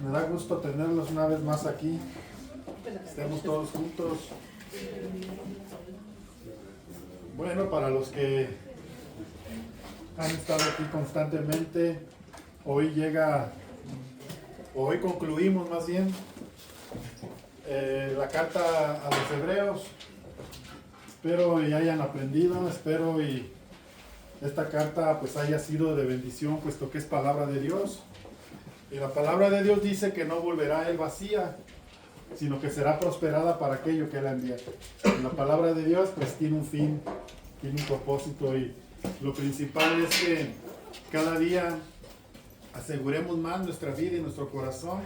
Me da gusto tenerlos una vez más aquí. Estemos todos juntos. Bueno, para los que han estado aquí constantemente, hoy concluimos más bien la carta a los hebreos. Espero y hayan aprendido, espero y esta carta pues haya sido de bendición, puesto que es palabra de Dios. Y la palabra de Dios dice que no volverá a él vacía, sino que será prosperada para aquello que él envía. Y la palabra de Dios pues tiene un fin, tiene un propósito, y lo principal es que cada día aseguremos más nuestra vida y nuestro corazón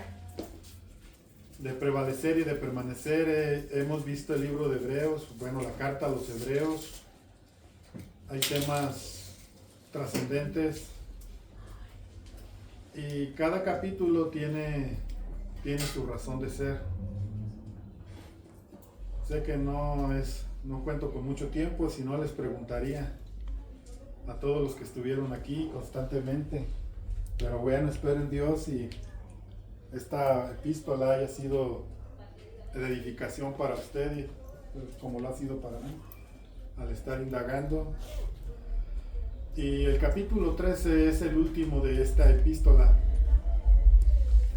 de prevalecer y de permanecer. Hemos visto el libro de Hebreos, bueno, la carta a los Hebreos. Hay temas trascendentes y cada capítulo tiene su razón de ser. Sé que no cuento con mucho tiempo, si no les preguntaría a todos los que estuvieron aquí constantemente. Pero bueno, espero en Dios y esta epístola haya sido de edificación para usted, como lo ha sido para mí, al estar indagando. Y el capítulo 13 es el último de esta epístola.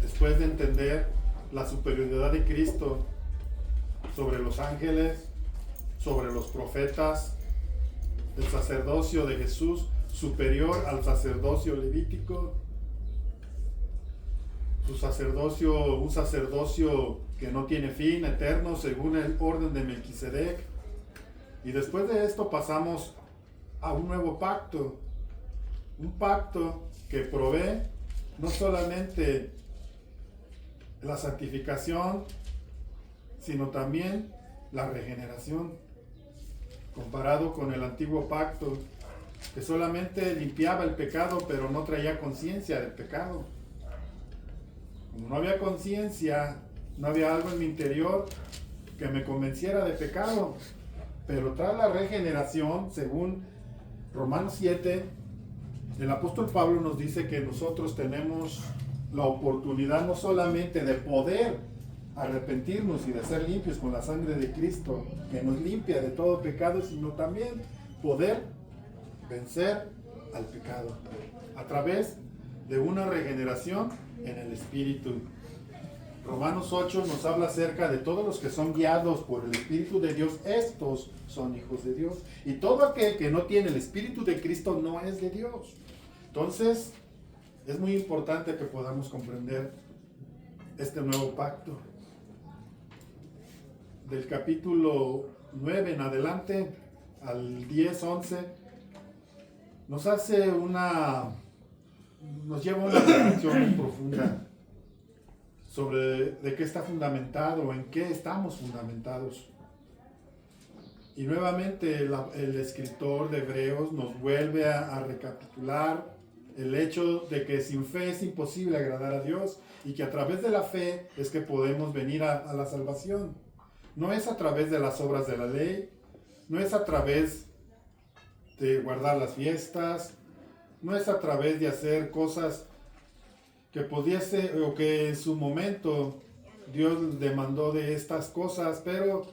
Después de entender la superioridad de Cristo sobre los ángeles, sobre los profetas, el sacerdocio de Jesús superior al sacerdocio levítico, un sacerdocio que no tiene fin, eterno, según el orden de Melquisedec. Y después de esto pasamos a un nuevo pacto, un pacto que provee no solamente la santificación, sino también la regeneración, comparado con el antiguo pacto, que solamente limpiaba el pecado, pero no traía conciencia del pecado. Como no había conciencia, no había algo en mi interior que me convenciera de pecado. Pero tras la regeneración, según Romanos 7, el apóstol Pablo nos dice que nosotros tenemos la oportunidad no solamente de poder arrepentirnos y de ser limpios con la sangre de Cristo, que nos limpia de todo pecado, sino también poder vencer al pecado a través de una regeneración en el Espíritu. Romanos 8 nos habla acerca de todos los que son guiados por el Espíritu de Dios. Estos son hijos de Dios. Y todo aquel que no tiene el Espíritu de Cristo no es de Dios. Entonces, es muy importante que podamos comprender este nuevo pacto. Del capítulo 9 en adelante al 10, 11, nos lleva a una reflexión muy profunda sobre de qué está fundamentado, en qué estamos fundamentados. Y nuevamente el escritor de Hebreos nos vuelve a recapitular el hecho de que sin fe es imposible agradar a Dios, y que a través de la fe es que podemos venir a la salvación. No es a través de las obras de la ley, no es a través de guardar las fiestas, no es a través de hacer cosas que pudiese o que en su momento Dios demandó de estas cosas, pero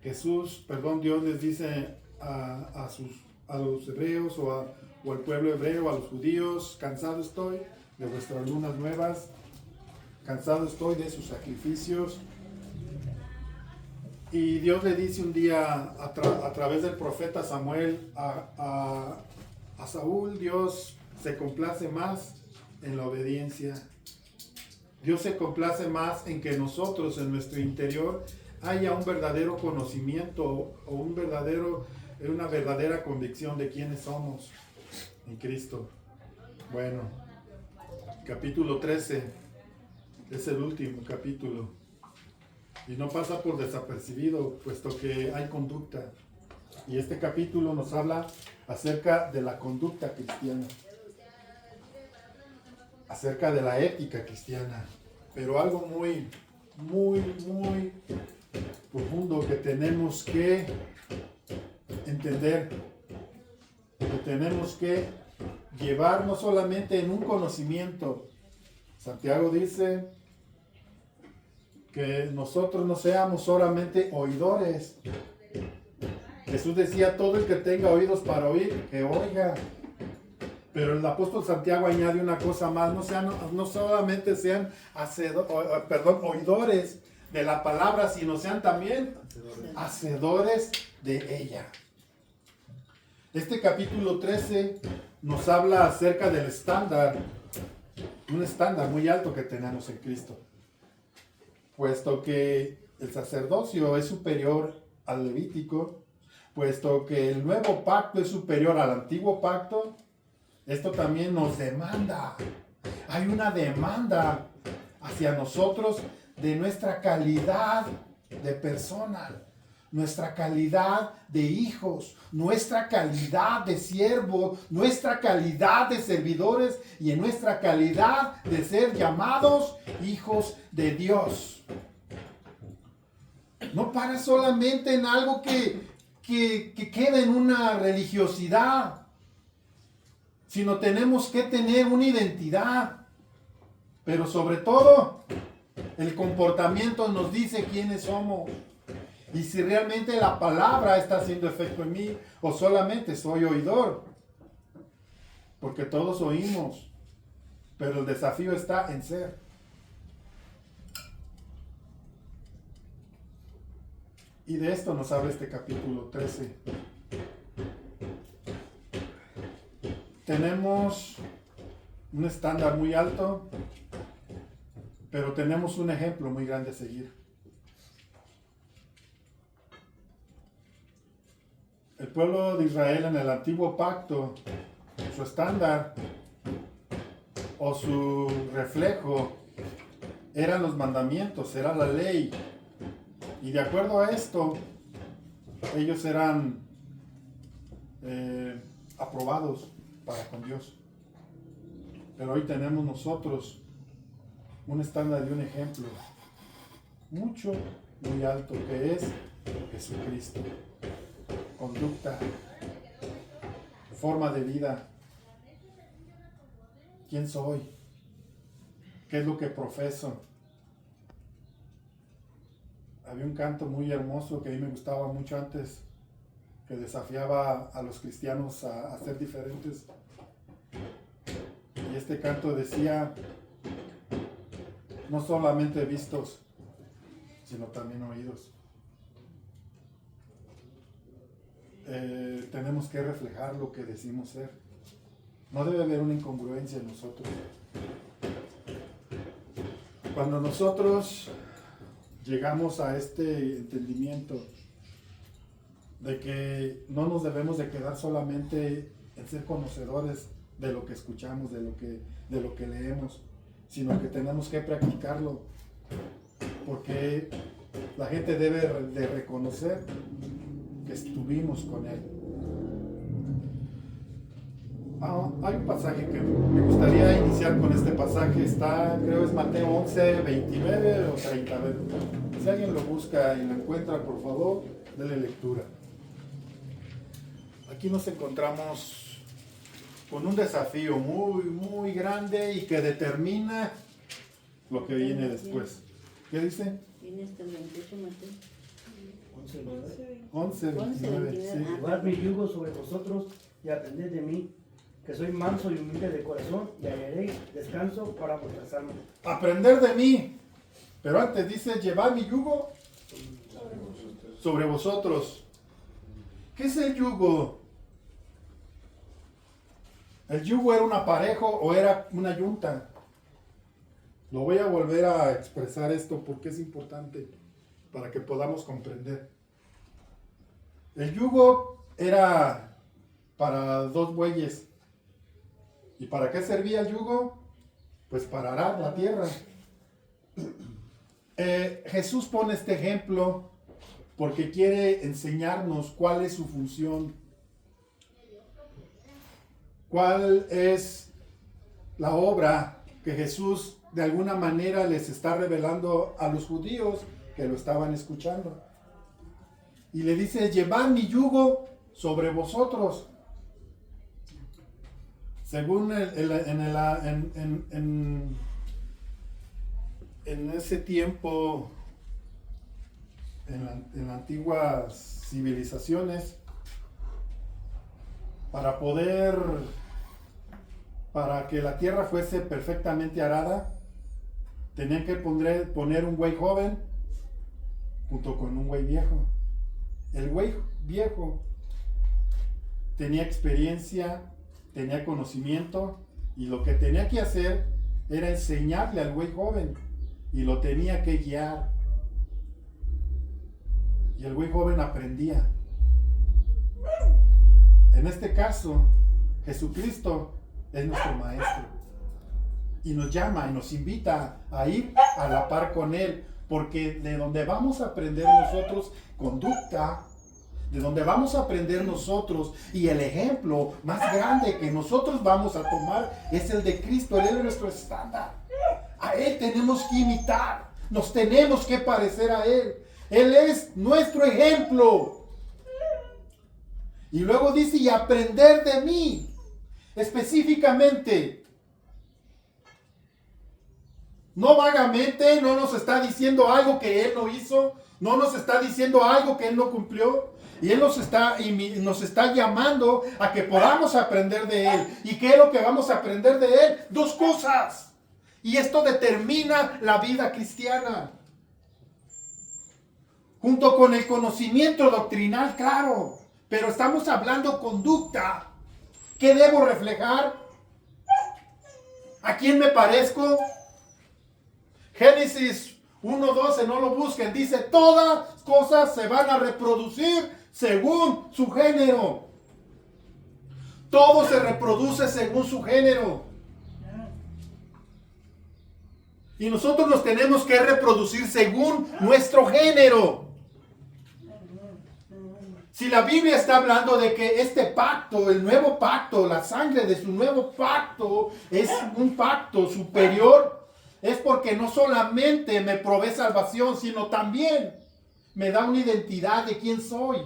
Dios les dice a los hebreos o al pueblo hebreo, a los judíos: cansado estoy de vuestras lunas nuevas, cansado estoy de sus sacrificios. Y Dios le dice un día a través del profeta Samuel a Saúl: Dios se complace más en la obediencia. Dios se complace más en que nosotros en nuestro interior haya un verdadero conocimiento o una verdadera convicción de quiénes somos en Cristo. Bueno, capítulo 13 es el último capítulo y no pasa por desapercibido, puesto que hay conducta. Y este capítulo nos habla acerca de la conducta cristiana, acerca de la ética cristiana, pero algo muy, muy, muy profundo que tenemos que entender, que tenemos que llevar no solamente en un conocimiento. Santiago dice que nosotros no seamos solamente oidores. Jesús decía, todo el que tenga oídos para oír, que oiga. Pero el apóstol Santiago añade una cosa más, no solamente sean oidores de la palabra, sino sean también hacedores de ella. Este capítulo 13 nos habla acerca del estándar, un estándar muy alto que tenemos en Cristo. Puesto que el sacerdocio es superior al levítico, puesto que el nuevo pacto es superior al antiguo pacto, esto también nos demanda. Hay una demanda hacia nosotros de nuestra calidad de persona, nuestra calidad de hijos, nuestra calidad de siervos, nuestra calidad de servidores y en nuestra calidad de ser llamados hijos de Dios. No para solamente en algo que queda en una religiosidad, sino tenemos que tener una identidad. Pero sobre todo, el comportamiento nos dice quiénes somos. Y si realmente la palabra está haciendo efecto en mí o solamente soy oidor. Porque todos oímos, pero el desafío está en ser. Y de esto nos habla este capítulo 13. Tenemos un estándar muy alto, pero tenemos un ejemplo muy grande a seguir. El pueblo de Israel en el antiguo pacto, su estándar o su reflejo eran los mandamientos, era la ley. Y de acuerdo a esto, ellos eran aprobados para con Dios. Pero hoy tenemos nosotros un estándar y un ejemplo muy alto, que es Jesucristo. Conducta, forma de vida. ¿Quién soy? ¿Qué es lo que profeso? Había un canto muy hermoso que a mí me gustaba mucho antes, que desafiaba a los cristianos a ser diferentes. Y este canto decía, no solamente vistos, sino también oídos. Tenemos que reflejar lo que decimos ser. No debe haber una incongruencia en nosotros. Cuando nosotros llegamos a este entendimiento de que no nos debemos de quedar solamente en ser conocedores de lo que escuchamos, de lo que leemos, sino que tenemos que practicarlo, porque la gente debe de reconocer que estuvimos con Él. Hay un pasaje que me gustaría iniciar con este pasaje, creo es Mateo 11, 29 o 30. A ver, si alguien lo busca y lo encuentra, por favor, denle lectura. Aquí nos encontramos con un desafío muy grande y que determina lo que viene después. ¿Qué dice? Viene hasta el 28, Mateo. 11, 29. Sí. Llevad mi yugo sobre vosotros y aprended de mí, que soy manso y humilde de corazón, y hallaréis descanso para vuestras almas. Aprender de mí. Pero antes dice, llevad mi yugo sobre vosotros. ¿Qué es el yugo? ¿El yugo era un aparejo o era una yunta? Lo voy a volver a expresar esto porque es importante para que podamos comprender. El yugo era para 2 bueyes. ¿Y para qué servía el yugo? Pues para arar la tierra. Jesús pone este ejemplo porque quiere enseñarnos cuál es su función, cuál es la obra que Jesús de alguna manera les está revelando a los judíos que lo estaban escuchando. Y le dice, llevad mi yugo sobre vosotros. Según en ese tiempo en las antiguas civilizaciones, para que la tierra fuese perfectamente arada, tenían que poner un buey joven junto con un buey viejo. El buey viejo tenía experiencia, tenía conocimiento, y lo que tenía que hacer era enseñarle al buey joven, y lo tenía que guiar. Y el buey joven aprendía. En este caso, Jesucristo es nuestro maestro. Y nos llama y nos invita a ir a la par con Él. Porque de donde vamos a aprender nosotros conducta, de donde vamos a aprender nosotros, y el ejemplo más grande que nosotros vamos a tomar es el de Cristo. Él es nuestro estándar. A Él tenemos que imitar. Nos tenemos que parecer a Él. Él es nuestro ejemplo. Y luego dice, y aprender de mí. Específicamente. No vagamente, no nos está diciendo algo que Él no hizo. No nos está diciendo algo que Él no cumplió. Y Él nos está llamando a que podamos aprender de Él. ¿Y qué es lo que vamos a aprender de Él? Dos cosas. Y esto determina la vida cristiana. Junto con el conocimiento doctrinal, claro. Pero estamos hablando conducta. ¿Qué debo reflejar? ¿A quién me parezco? Génesis 1:12, no lo busquen. Dice, todas cosas se van a reproducir según su género. Todo se reproduce según su género. Y nosotros nos tenemos que reproducir según nuestro género. Si la Biblia está hablando de que este pacto, el nuevo pacto, la sangre de su nuevo pacto es un pacto superior, es porque no solamente me provee salvación, sino también me da una identidad de quién soy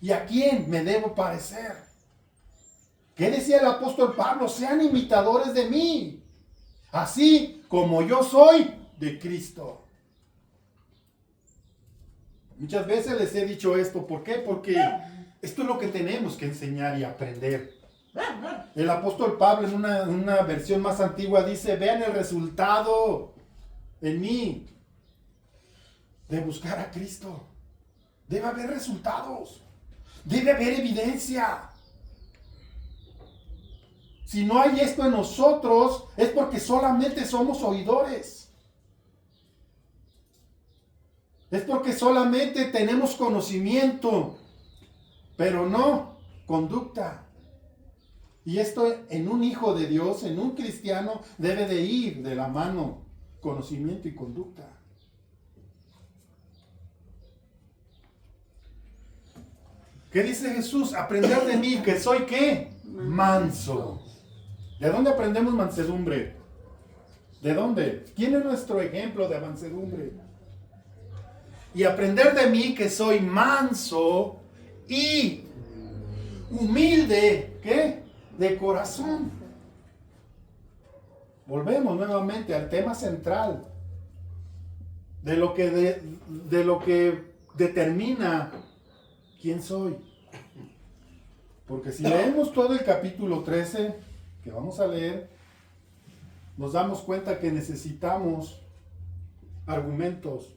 y a quién me debo parecer. ¿Qué decía el apóstol Pablo? Sean imitadores de mí, así como yo soy de Cristo. Muchas veces les he dicho esto. ¿Por qué? Porque esto es lo que tenemos que enseñar y aprender. El apóstol Pablo en una versión más antigua dice, vean el resultado en mí de buscar a Cristo. Debe haber resultados. Debe haber evidencia. Si no hay esto en nosotros, es porque solamente somos oidores. Es porque solamente tenemos conocimiento, pero no conducta. Y esto en un hijo de Dios, en un cristiano, debe de ir de la mano, conocimiento y conducta. ¿Qué dice Jesús? Aprender de mí, que soy ¿qué? Manso. ¿De dónde aprendemos mansedumbre? ¿De dónde? ¿Quién es nuestro ejemplo de mansedumbre? Y aprender de mí, que soy manso y humilde, ¿qué? De corazón. Volvemos nuevamente al tema central de lo que determina quién soy. Porque si leemos todo el capítulo 13 que vamos a leer, nos damos cuenta que necesitamos argumentos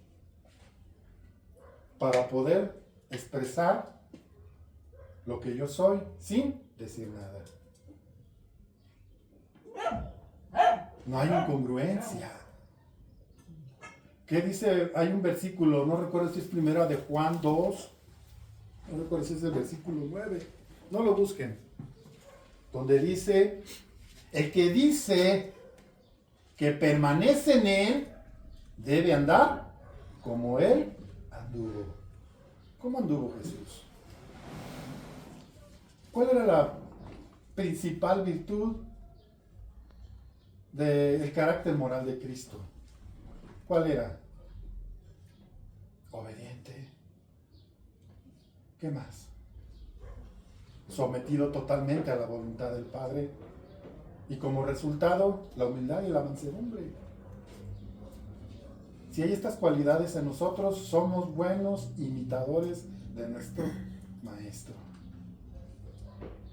para poder expresar lo que yo soy sin decir nada. No hay incongruencia. ¿Qué dice? Hay un versículo, no recuerdo si es primera de Juan 2, no recuerdo si es el versículo 9, no lo busquen, donde dice, el que dice que permanece en Él, debe andar como Él anduvo. ¿Cómo anduvo Jesús? ¿Cuál era la principal virtud del carácter moral de Cristo? ¿Cuál era? Obediente. ¿Qué más? Sometido totalmente a la voluntad del Padre. Y como resultado, la humildad y la mansedumbre. Si hay estas cualidades en nosotros, somos buenos imitadores de nuestro Maestro.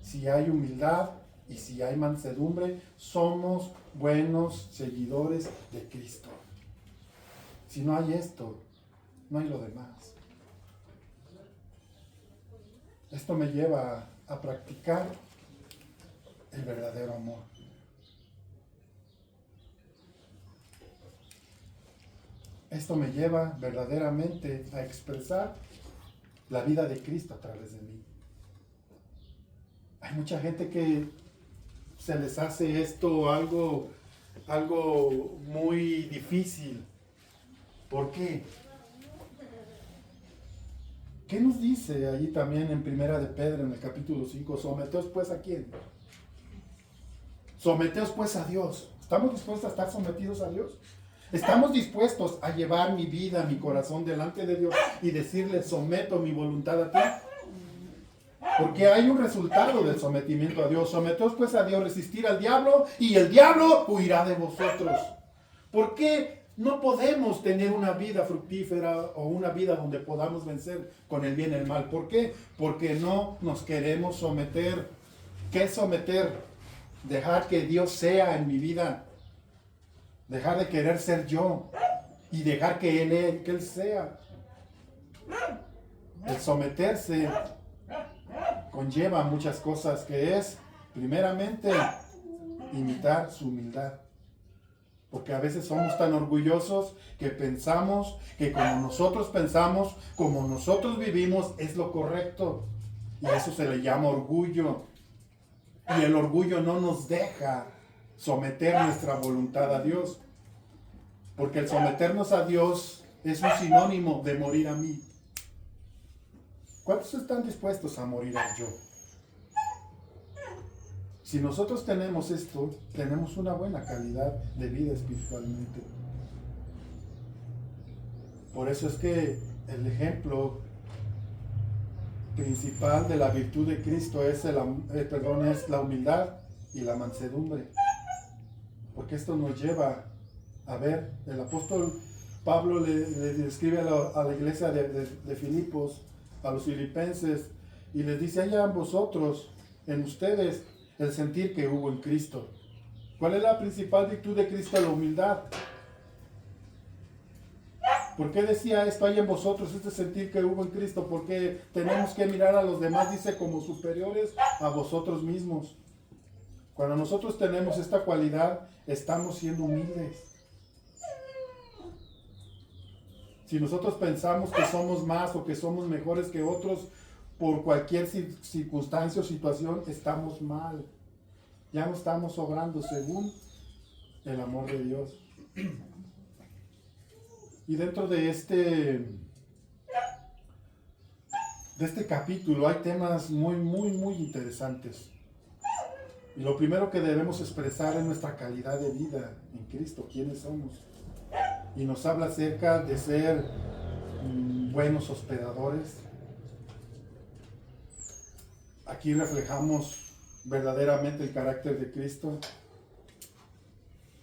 Si hay humildad y si hay mansedumbre, somos buenos seguidores de Cristo. Si no hay esto, no hay lo demás. Esto me lleva a practicar el verdadero amor. Esto me lleva verdaderamente a expresar la vida de Cristo a través de mí. Hay mucha gente que se les hace esto algo muy difícil. ¿Por qué? ¿Qué nos dice allí también en Primera de Pedro, en el capítulo 5? Someteos pues ¿a quién? Someteos pues a Dios. ¿Estamos dispuestos a estar sometidos a Dios? ¿Estamos dispuestos a llevar mi vida, mi corazón delante de Dios y decirle, someto mi voluntad a ti? Porque hay un resultado del sometimiento a Dios. Someteos pues a Dios, resistir al diablo y el diablo huirá de vosotros. ¿Por qué no podemos tener una vida fructífera o una vida donde podamos vencer con el bien y el mal? ¿Por qué? Porque no nos queremos someter. ¿Qué es someter? Dejar que Dios sea en mi vida. Dejar de querer ser yo y dejar que Él sea. El someterse conlleva muchas cosas, que es, primeramente, imitar su humildad. Porque a veces somos tan orgullosos que pensamos que como nosotros pensamos, como nosotros vivimos, es lo correcto. Y a eso se le llama orgullo. Y el orgullo no nos deja someter nuestra voluntad a Dios. Porque el someternos a Dios es un sinónimo de morir a mí. ¿Cuántos están dispuestos a morir al yo? Si nosotros tenemos esto, tenemos una buena calidad de vida espiritualmente. Por eso es que el ejemplo principal de la virtud de Cristo es la humildad y la mansedumbre. Porque esto nos lleva a ver, el apóstol Pablo le escribe a la iglesia de Filipos, a los filipenses, y les dice, hayan vosotros, en ustedes, el sentir que hubo en Cristo. ¿Cuál es la principal virtud de Cristo? La humildad. ¿Por qué decía esto? Hay en vosotros este sentir que hubo en Cristo. Porque tenemos que mirar a los demás, dice, como superiores a vosotros mismos. Cuando nosotros tenemos esta cualidad, estamos siendo humildes. Si nosotros pensamos que somos más o que somos mejores que otros por cualquier circunstancia o situación, estamos mal. Ya no estamos obrando según el amor de Dios. Y dentro de este capítulo hay temas muy interesantes. Y lo primero que debemos expresar es nuestra calidad de vida en Cristo, quiénes somos. Y nos habla acerca de ser buenos hospedadores. Aquí reflejamos verdaderamente el carácter de Cristo.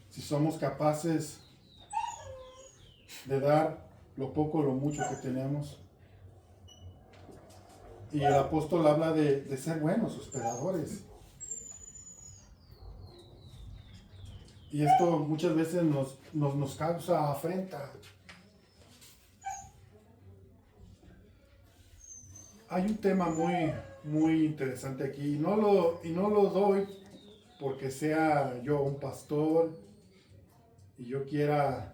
Si somos capaces de dar lo poco o lo mucho que tenemos. Y el apóstol habla de ser buenos hospedadores. Y esto muchas veces nos causa afrenta. Hay un tema muy interesante aquí. Y no lo doy porque sea yo un pastor y yo quiera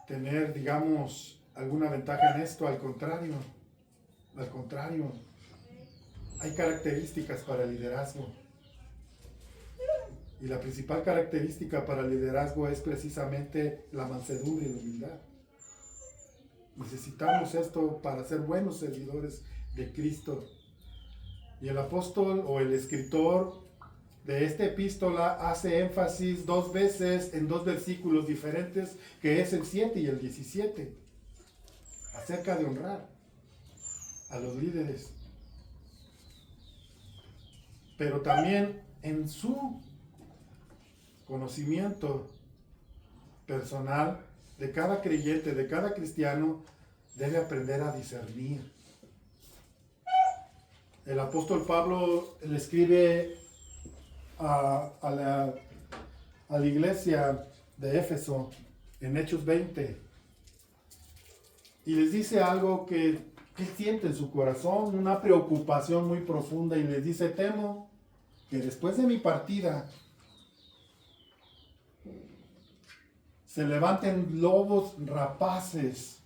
tener, digamos, alguna ventaja en esto. Al contrario. Hay características para el liderazgo. Y la principal característica para el liderazgo es precisamente la mansedumbre y la humildad. Necesitamos esto para ser buenos servidores de Cristo. Y el apóstol o el escritor de esta epístola hace énfasis 2 veces en 2 versículos diferentes, que es el 7 y el 17, acerca de honrar a los líderes. Pero también en su conocimiento personal de cada creyente, de cada cristiano, debe aprender a discernir. El apóstol Pablo le escribe a la iglesia de Éfeso en Hechos 20 y les dice algo que él siente en su corazón, una preocupación muy profunda, y les dice: temo que después de mi partida se levanten lobos rapaces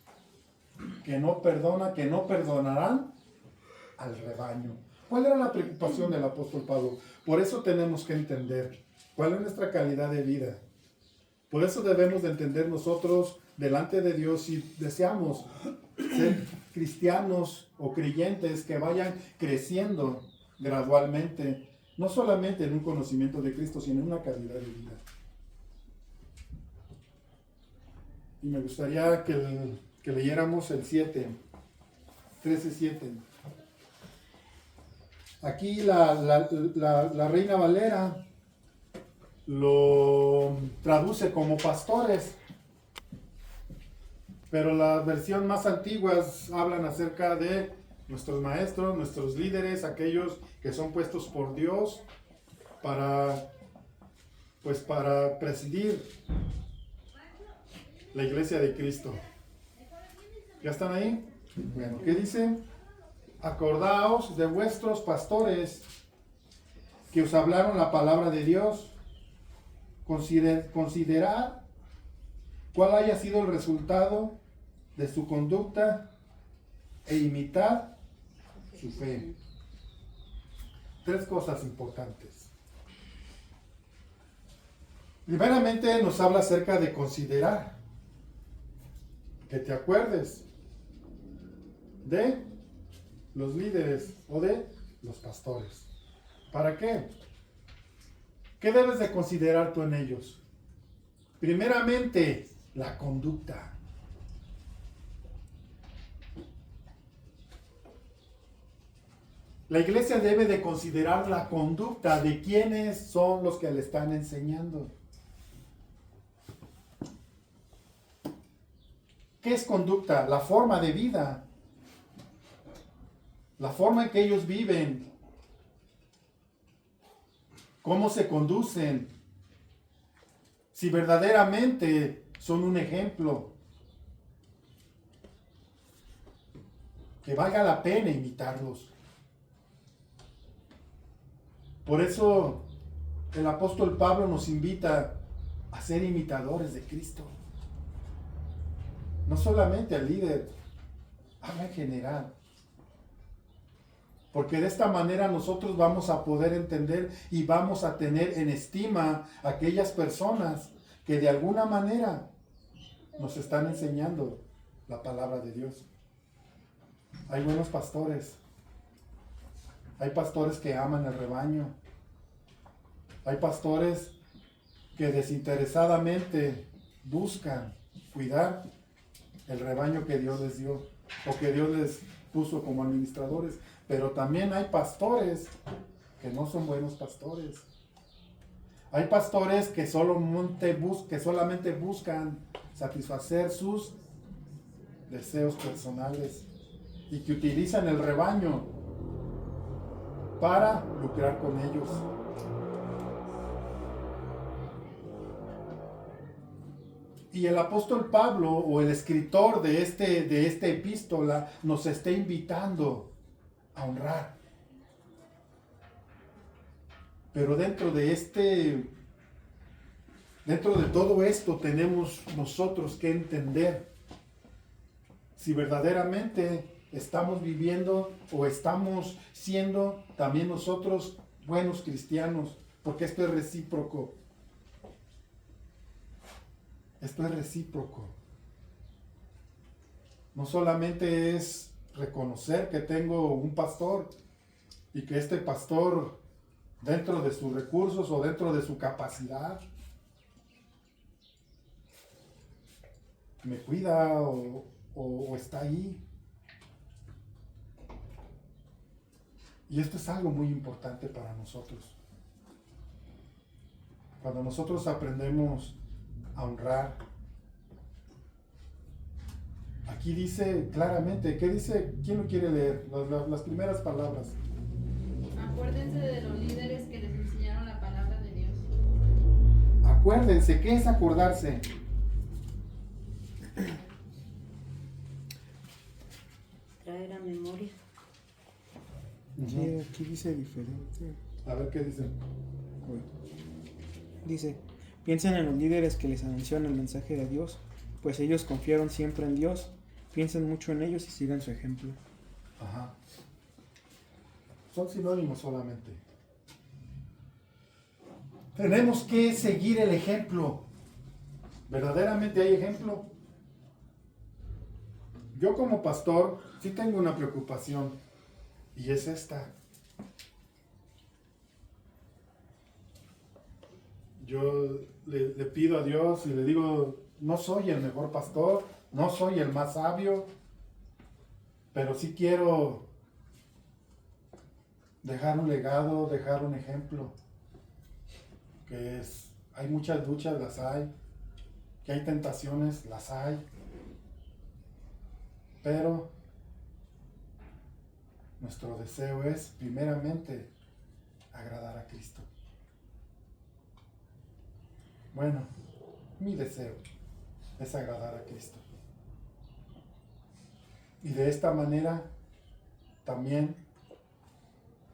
que no perdonarán al rebaño. ¿Cuál era la preocupación del apóstol Pablo? Por eso tenemos que entender cuál es nuestra calidad de vida. Por eso debemos de entender nosotros delante de Dios, si deseamos ser cristianos o creyentes que vayan creciendo gradualmente, no solamente en un conocimiento de Cristo, sino en una calidad de vida. Y me gustaría que leyéramos el 13:7. Aquí la Reina Valera lo traduce como pastores, pero las versiones más antiguas hablan acerca de nuestros maestros, nuestros líderes, aquellos que son puestos por Dios para presidir la iglesia de Cristo. ¿Ya están ahí? Bueno, ¿qué dice? Acordaos de vuestros pastores que os hablaron la palabra de Dios. Considerad cuál haya sido el resultado de su conducta e imitad su fe. Tres cosas importantes. Primeramente nos habla acerca de considerar. Que te acuerdes de los líderes o de los pastores. ¿Para qué? ¿Qué debes de considerar tú en ellos? Primeramente, la conducta. La iglesia debe de considerar la conducta de quienes son los que le están enseñando. ¿Qué es conducta? La forma de vida. La forma en que ellos viven. Cómo se conducen. Si verdaderamente son un ejemplo. Que valga la pena imitarlos. Por eso el apóstol Pablo nos invita a ser imitadores de Cristo. No solamente al líder, habla en general. Porque de esta manera nosotros vamos a poder entender y vamos a tener en estima a aquellas personas que de alguna manera nos están enseñando la palabra de Dios. Hay buenos pastores. Hay pastores que aman el rebaño. Hay pastores que desinteresadamente buscan cuidar el rebaño que Dios les dio o que Dios les puso como administradores. Pero también hay pastores que no son buenos pastores. Hay pastores que solamente buscan satisfacer sus deseos personales y que utilizan el rebaño para lucrar con ellos. Y el apóstol Pablo, o el escritor de esta epístola, nos está invitando a honrar. Pero dentro de todo esto tenemos nosotros que entender si verdaderamente estamos viviendo o estamos siendo también nosotros buenos cristianos, porque esto es recíproco. Esto es recíproco. No solamente es reconocer que tengo un pastor y que este pastor, dentro de sus recursos o dentro de su capacidad, me cuida o está ahí. Y esto es algo muy importante para nosotros. Cuando nosotros aprendemos a honrar, aquí dice claramente, ¿qué dice? ¿Quién lo quiere leer? Las primeras palabras. Acuérdense de los líderes que les enseñaron la palabra de Dios. Acuérdense, ¿qué es acordarse? Traer a memoria. Sí, aquí dice diferente. A ver qué dice. Dice, piensen en los líderes que les anunciaron el mensaje de Dios, pues ellos confiaron siempre en Dios. Piensen mucho en ellos y sigan su ejemplo. Ajá. Son sinónimos solamente. Tenemos que seguir el ejemplo. ¿Verdaderamente hay ejemplo? Yo como pastor sí tengo una preocupación y es esta. Yo le pido a Dios y le digo, no soy el mejor pastor, no soy el más sabio, pero sí quiero dejar un legado, dejar un ejemplo. Que es, hay muchas luchas, las hay, que hay tentaciones, las hay, pero nuestro deseo es primeramente agradar a Cristo. Bueno, mi deseo es agradar a Cristo. Y de esta manera también,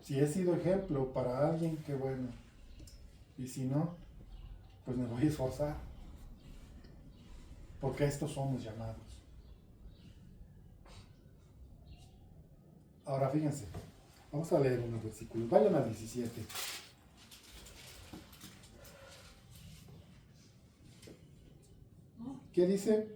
si he sido ejemplo para alguien, qué bueno. Y si no, pues me voy a esforzar. Porque a esto somos llamados. Ahora fíjense, vamos a leer unos versículos. Vayan al 17. ¿Qué dice?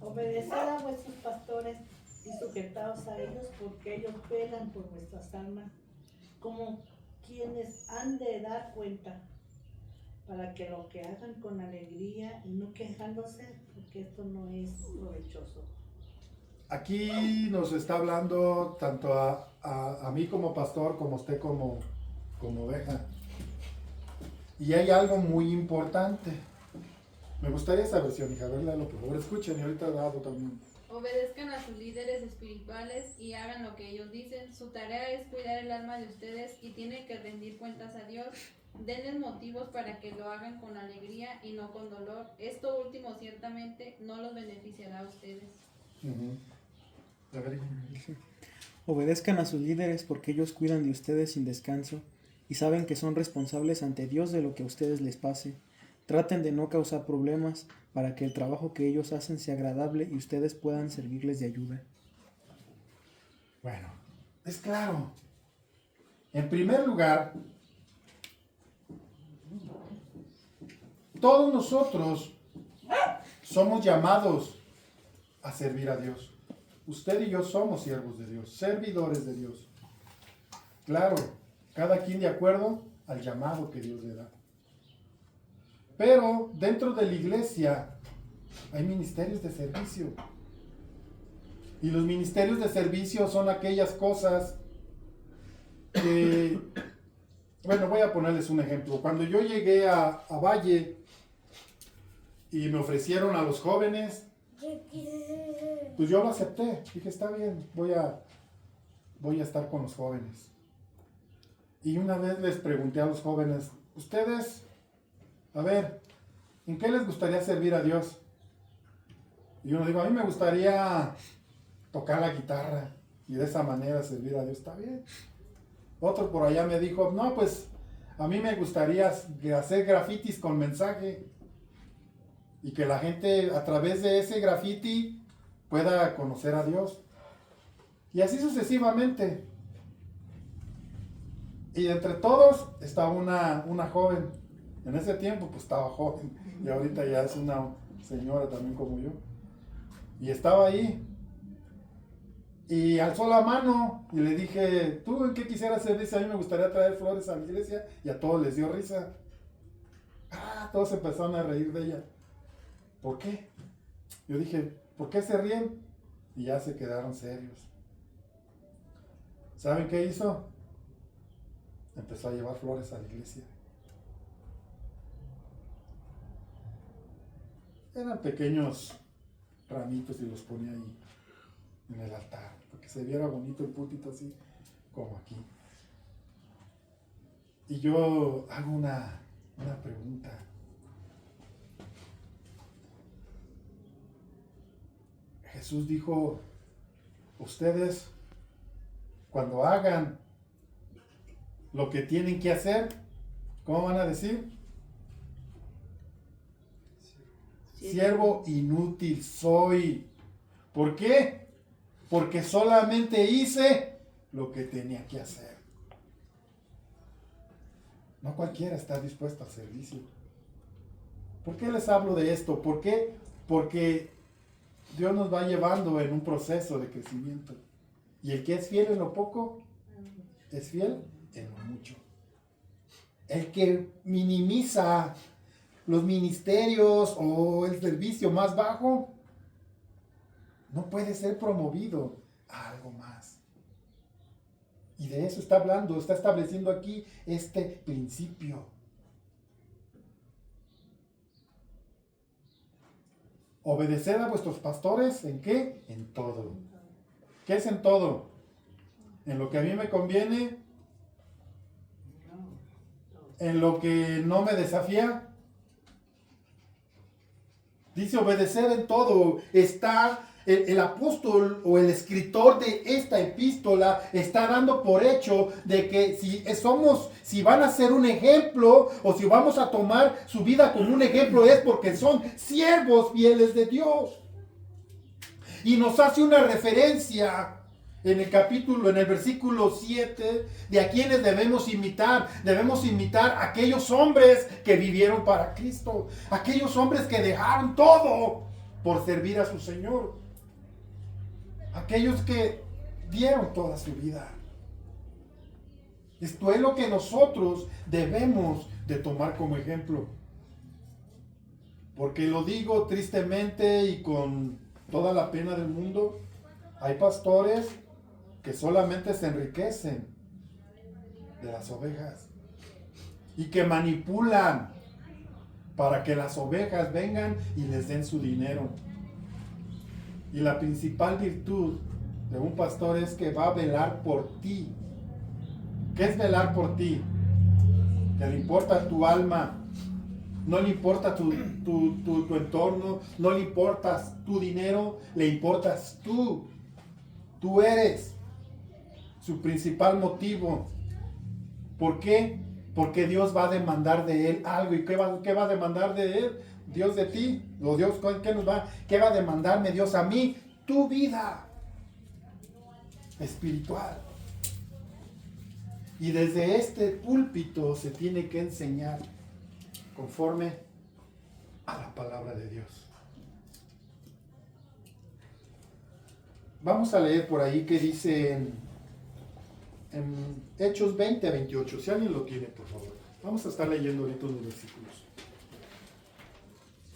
Obedeced a vuestros pastores y sujetaos a ellos, porque ellos velan por vuestras almas, como quienes han de dar cuenta, para que lo que hagan con alegría y no quejándose, porque esto no es provechoso. Aquí nos está hablando tanto a mí como pastor, como usted como oveja. Y hay algo muy importante. Me gustaría esa versión, hija, léalo, por favor. Escuchen y ahorita dado también. Obedezcan a sus líderes espirituales y hagan lo que ellos dicen. Su tarea es cuidar el alma de ustedes y tienen que rendir cuentas a Dios. Denles motivos para que lo hagan con alegría y no con dolor. Esto último ciertamente no los beneficiará a ustedes. A ver, hija. Obedezcan a sus líderes porque ellos cuidan de ustedes sin descanso y saben que son responsables ante Dios de lo que a ustedes les pase. Traten de no causar problemas para que el trabajo que ellos hacen sea agradable y ustedes puedan servirles de ayuda. Bueno, es claro. En primer lugar, todos nosotros somos llamados a servir a Dios. Usted y yo somos siervos de Dios, servidores de Dios. Claro, cada quien de acuerdo al llamado que Dios le da. Pero dentro de la iglesia hay ministerios de servicio. Y los ministerios de servicio son aquellas cosas que, bueno, voy a ponerles un ejemplo. Cuando yo llegué a Valle y me ofrecieron a los jóvenes, pues yo lo acepté. Dije, está bien, voy a estar con los jóvenes. Y una vez les pregunté a los jóvenes, ustedes, a ver, ¿en qué les gustaría servir a Dios? Y uno dijo, a mí me gustaría tocar la guitarra y de esa manera servir a Dios. Está bien. Otro por allá me dijo, no, pues a mí me gustaría hacer grafitis con mensaje y que la gente a través de ese grafiti pueda conocer a Dios. Y así sucesivamente. Y entre todos estaba una joven. En ese tiempo pues estaba joven y ahorita ya es una señora también como yo. Y estaba ahí y alzó la mano y le dije, ¿tú en qué quisieras servir? Dice, a mí me gustaría traer flores a la iglesia, y a todos les dio risa. Todos empezaron a reír de ella. ¿Por qué? Yo dije, ¿por qué se ríen? Y ya se quedaron serios. ¿Saben qué hizo? Empezó a llevar flores a la iglesia. Eran pequeños ramitos y los ponía ahí en el altar, para que se viera bonito el púlpito así como aquí. Y yo hago una pregunta. Jesús dijo, ustedes cuando hagan lo que tienen que hacer, ¿cómo van a decir? Siervo inútil soy. ¿Por qué? Porque solamente hice lo que tenía que hacer. No cualquiera está dispuesto al servicio. ¿Por qué les hablo de esto? ¿Por qué? Porque Dios nos va llevando en un proceso de crecimiento. Y el que es fiel en lo poco, es fiel en lo mucho. El que minimiza los ministerios o el servicio más bajo, no puede ser promovido a algo más. Y de eso está hablando, está estableciendo aquí este principio. Obedeced a vuestros pastores, ¿en qué? En todo. ¿Qué es en todo? En lo que a mí me conviene, en lo que no me desafía. Dice obedecer en todo. Está el apóstol o el escritor de esta epístola está dando por hecho de que si van a ser un ejemplo o si vamos a tomar su vida como un ejemplo es porque son siervos fieles de Dios. Y nos hace una referencia en el versículo 7 de a quienes debemos imitar. Debemos imitar a aquellos hombres que vivieron para Cristo, aquellos hombres que dejaron todo por servir a su Señor, aquellos que dieron toda su vida. Esto es lo que nosotros debemos de tomar como ejemplo, porque lo digo tristemente y con toda la pena del mundo, hay pastores que solamente se enriquecen de las ovejas y que manipulan para que las ovejas vengan y les den su dinero. Y la principal virtud de un pastor es que va a velar por ti. ¿Qué es velar por ti? Que le importa tu alma, no le importa tu entorno, no le importa tu dinero, le importas tú. Tú eres su principal motivo. ¿Por qué? Porque Dios va a demandar de él algo. ¿Y qué va a demandar de él? Dios de ti. ¿O Dios qué va a demandarme Dios a mí? Tu vida espiritual. Y desde este púlpito se tiene que enseñar conforme a la palabra de Dios. Vamos a leer por ahí que dice en Hechos 20-28. Si alguien lo tiene, por favor. Vamos a estar leyendo ahorita los versículos.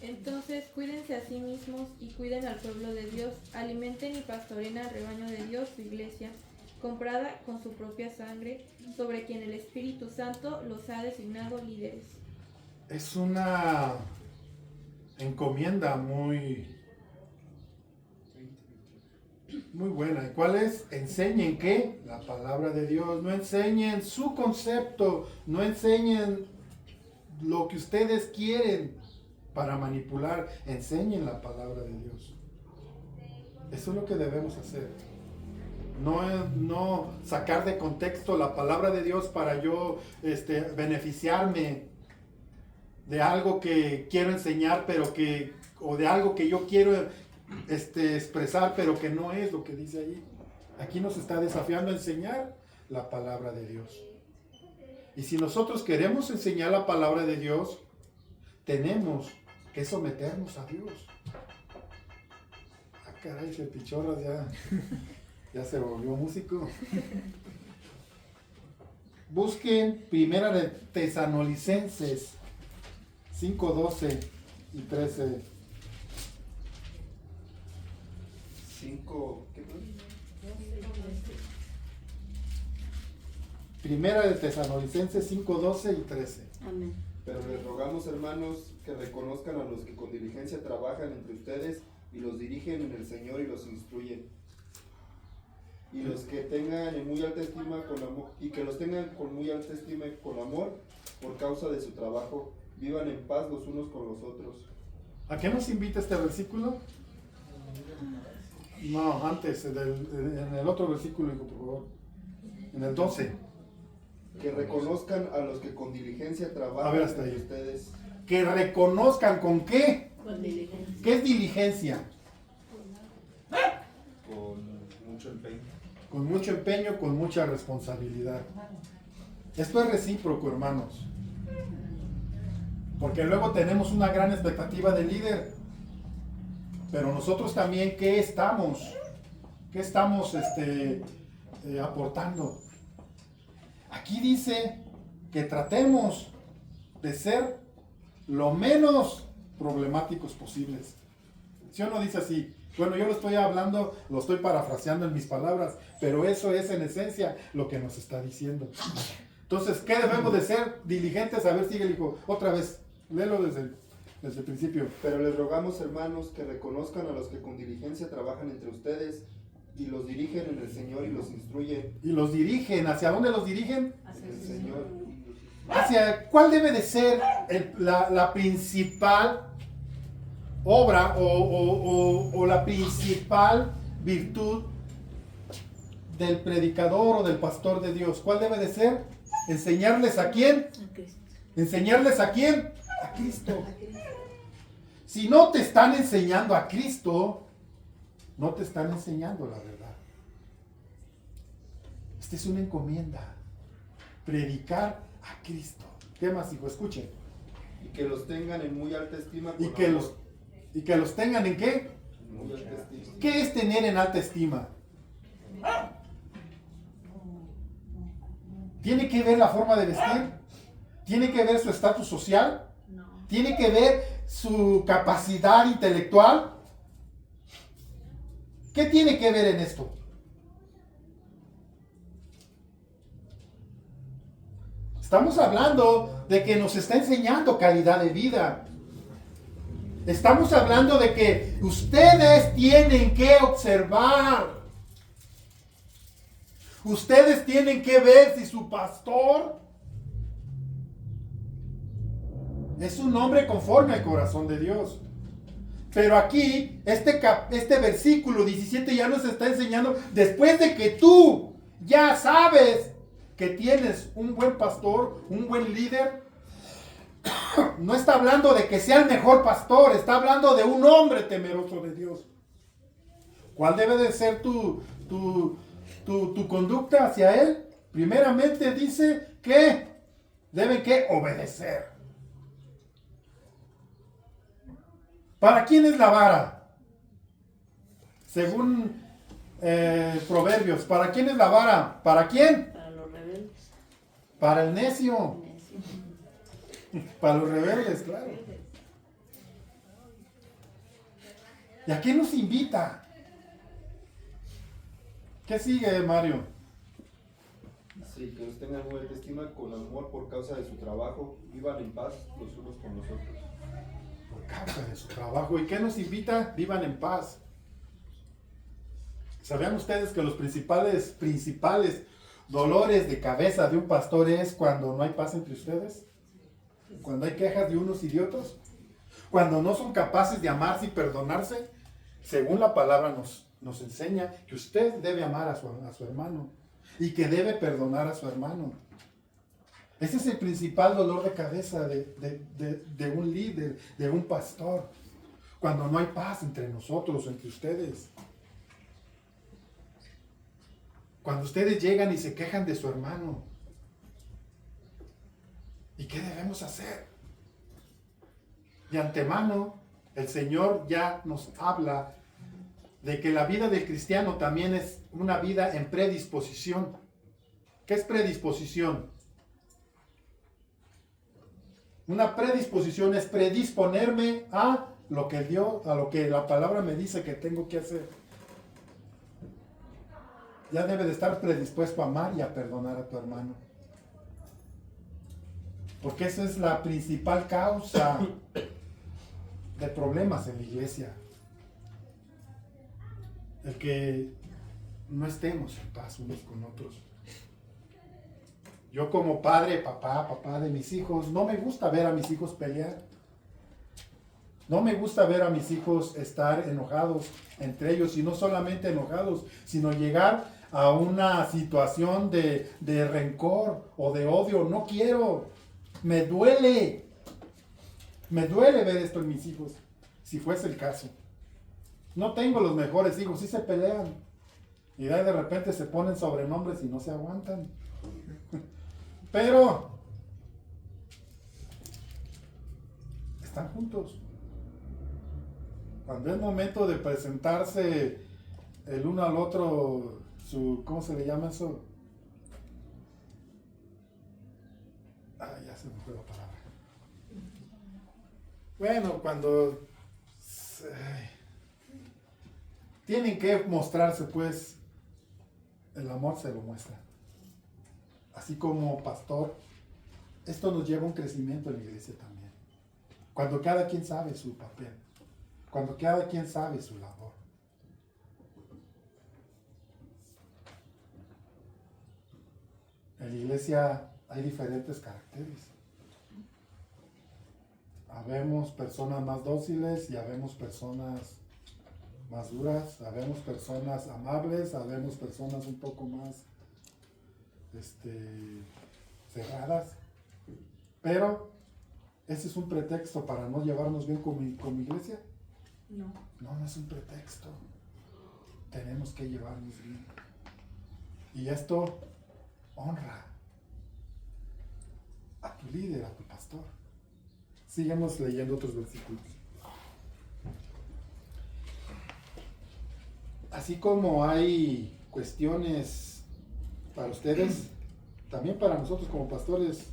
Entonces cuídense a sí mismos y cuiden al pueblo de Dios. Alimenten y pastoreen al rebaño de Dios, su iglesia, comprada con su propia sangre, sobre quien el Espíritu Santo los ha designado líderes. Es una encomienda muy buena. ¿Cuál es? Enseñen ¿qué? La palabra de Dios. No enseñen su concepto, no enseñen lo que ustedes quieren para manipular. Enseñen la palabra de Dios. Eso es lo que debemos hacer. No sacar de contexto la palabra de Dios para yo beneficiarme de algo que quiero enseñar, o de algo que yo quiero expresar, pero que no es lo que dice ahí. Aquí nos está desafiando a enseñar la palabra de Dios. Y si nosotros queremos enseñar la palabra de Dios, tenemos que someternos a Dios. Ah, caray, ese Pichorras ya se volvió músico. Busquen Primera de Tesalonicenses 5:12 y 13. 5, ¿qué más? Primera de Tesalonicenses 5:12 y 13. Amén. Pero les rogamos, hermanos, que reconozcan a los que con diligencia trabajan entre ustedes y los dirigen en el Señor y los instruyen. Y los que tengan en muy alta estima con amor, y que los tengan con muy alta estima y con amor por causa de su trabajo, vivan en paz los unos con los otros. ¿A qué nos invita este versículo? No, antes, en el otro versículo, hijo, por favor. En el 12. Que reconozcan a los que con diligencia A ver, trabajan hasta entre ahí. ustedes. Que reconozcan con qué. Con diligencia. ¿Qué es diligencia? Con mucho empeño. Con mucho empeño, con mucha responsabilidad. Esto es recíproco, hermanos. Porque luego tenemos una gran expectativa del líder. Pero nosotros también, ¿qué estamos? ¿Qué estamos aportando? Aquí dice que tratemos de ser lo menos problemáticos posibles. ¿Sí o no dice así? Bueno, yo lo estoy hablando, lo estoy parafraseando en mis palabras, pero eso es en esencia lo que nos está diciendo. Entonces, ¿qué debemos de ser? Diligentes. A ver, sigue el hijo. Otra vez, léelo desde el principio. Pero les rogamos, hermanos, que reconozcan a los que con diligencia trabajan entre ustedes y los dirigen en el Señor y los instruyen. Y los dirigen. ¿Hacia dónde los dirigen? Hacia El Señor. ¿Hacia cuál debe de ser la principal obra o la principal virtud del predicador o del pastor de Dios? ¿Cuál debe de ser? ¿Enseñarles a quién? A Cristo. ¿Enseñarles a quién? A Cristo. A Cristo. Si no te están enseñando a Cristo, no te están enseñando la verdad. Esta es una encomienda. Predicar a Cristo. ¿Qué más, hijo? Escuchen. Y que los tengan en muy alta estima. Con Y que los tengan ¿en qué? en muy alta estima. ¿Qué es tener en alta estima? ¿Tiene que ver la forma de vestir? ¿Tiene que ver su estatus social? No. ¿Tiene que ver su capacidad intelectual? ¿Qué tiene que ver en esto? Estamos hablando de que nos está enseñando calidad de vida. Estamos hablando de que ustedes tienen que observar. Ustedes tienen que ver si su pastor es un hombre conforme al corazón de Dios. Pero aquí, este versículo 17 ya nos está enseñando, después de que tú ya sabes que tienes un buen pastor, un buen líder, no está hablando de que sea el mejor pastor, está hablando de un hombre temeroso de Dios. ¿Cuál debe de ser tu conducta hacia él? Primeramente dice que deben que obedecer. ¿Para quién es la vara? Según Proverbios, ¿para quién es la vara? ¿Para quién? Para los rebeldes. Para el necio. Para los rebeldes, claro. ¿Y a qué nos invita? ¿Qué sigue, Mario? Sí, que los tengan en muy alta estima con amor por causa de su trabajo. Vivan en paz los unos con los otros. Por causa de su trabajo. ¿Y qué nos invita? Vivan en paz. ¿Sabían ustedes que los principales dolores de cabeza de un pastor es cuando no hay paz entre ustedes? Cuando hay quejas de unos y de otros. Cuando no son capaces de amarse y perdonarse. Según la palabra nos enseña que usted debe amar a su hermano. Y que debe perdonar a su hermano. Ese es el principal dolor de cabeza de un líder, de un pastor. Cuando no hay paz entre nosotros, entre ustedes. Cuando ustedes llegan y se quejan de su hermano. ¿Y qué debemos hacer? De antemano, el Señor ya nos habla de que la vida del cristiano también es una vida en predisposición. ¿Qué es predisposición? Una predisposición es predisponerme a lo que Dios, a lo que la palabra me dice que tengo que hacer. Ya debe de estar predispuesto a amar y a perdonar a tu hermano. Porque esa es la principal causa de problemas en la iglesia. el que no estemos en paz unos con otros. Yo como padre, papá de mis hijos, no me gusta ver a mis hijos pelear. No me gusta ver a mis hijos estar enojados entre ellos, y no solamente enojados, sino llegar a una situación de rencor o de odio. No quiero, me duele ver esto en mis hijos, si fuese el caso. No tengo los mejores hijos, sí se pelean, y de repente se ponen sobrenombres y no se aguantan. Pero están juntos. Cuando es momento de presentarse el uno al otro, ¿cómo se le llama eso? Ya se me fue la palabra. Bueno, cuando tienen que mostrarse, pues, el amor se lo muestra. Así como pastor, esto nos lleva a un crecimiento en la iglesia también. Cuando cada quien sabe su papel, cuando cada quien sabe su labor. En la iglesia hay diferentes caracteres. Habemos personas más dóciles y habemos personas más duras, habemos personas amables, habemos personas un poco más cerradas. Pero ese es un pretexto para no llevarnos bien con mi iglesia. No es un pretexto. Tenemos que llevarnos bien. Y esto honra a tu líder, a tu pastor. Sigamos leyendo otros versículos. Así como hay cuestiones para ustedes, también para nosotros como pastores.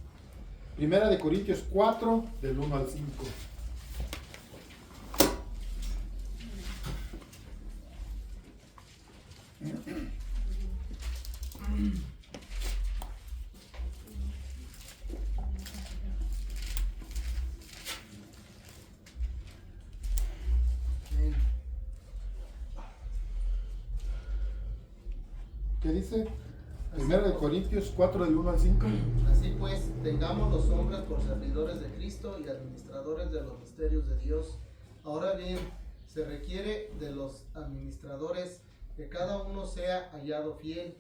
Primera de Corintios 4, del 1 al 5. ¿Qué dice? Primera de Corintios 4, del 1 al 5. Así pues, tengamos los hombres por servidores de Cristo y administradores de los misterios de Dios. Ahora bien, se requiere de los administradores que cada uno sea hallado fiel.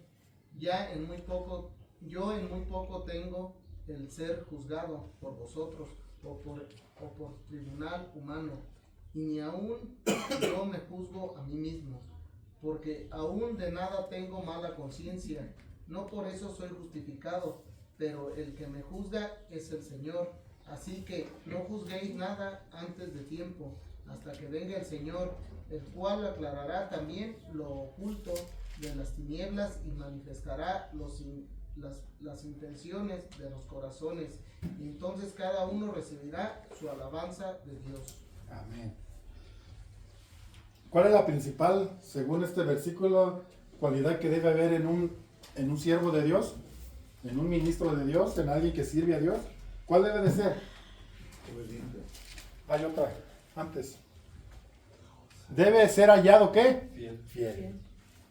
Yo en muy poco tengo el ser juzgado por vosotros o por tribunal humano, y ni aun yo me juzgo a mí mismo, porque aún de nada tengo mala conciencia. No por eso soy justificado, pero el que me juzga es el Señor. Así que no juzguéis nada antes de tiempo, hasta que venga el Señor, el cual aclarará también lo oculto de las tinieblas y manifestará las intenciones de los corazones. Y entonces cada uno recibirá su alabanza de Dios. Amén. ¿Cuál es la principal, según este versículo, cualidad que debe haber en un siervo de Dios, en un ministro de Dios, en alguien que sirve a Dios? ¿Cuál debe de ser? Obediente. Hay otra, antes. Debe ser hallado, ¿qué? Fiel.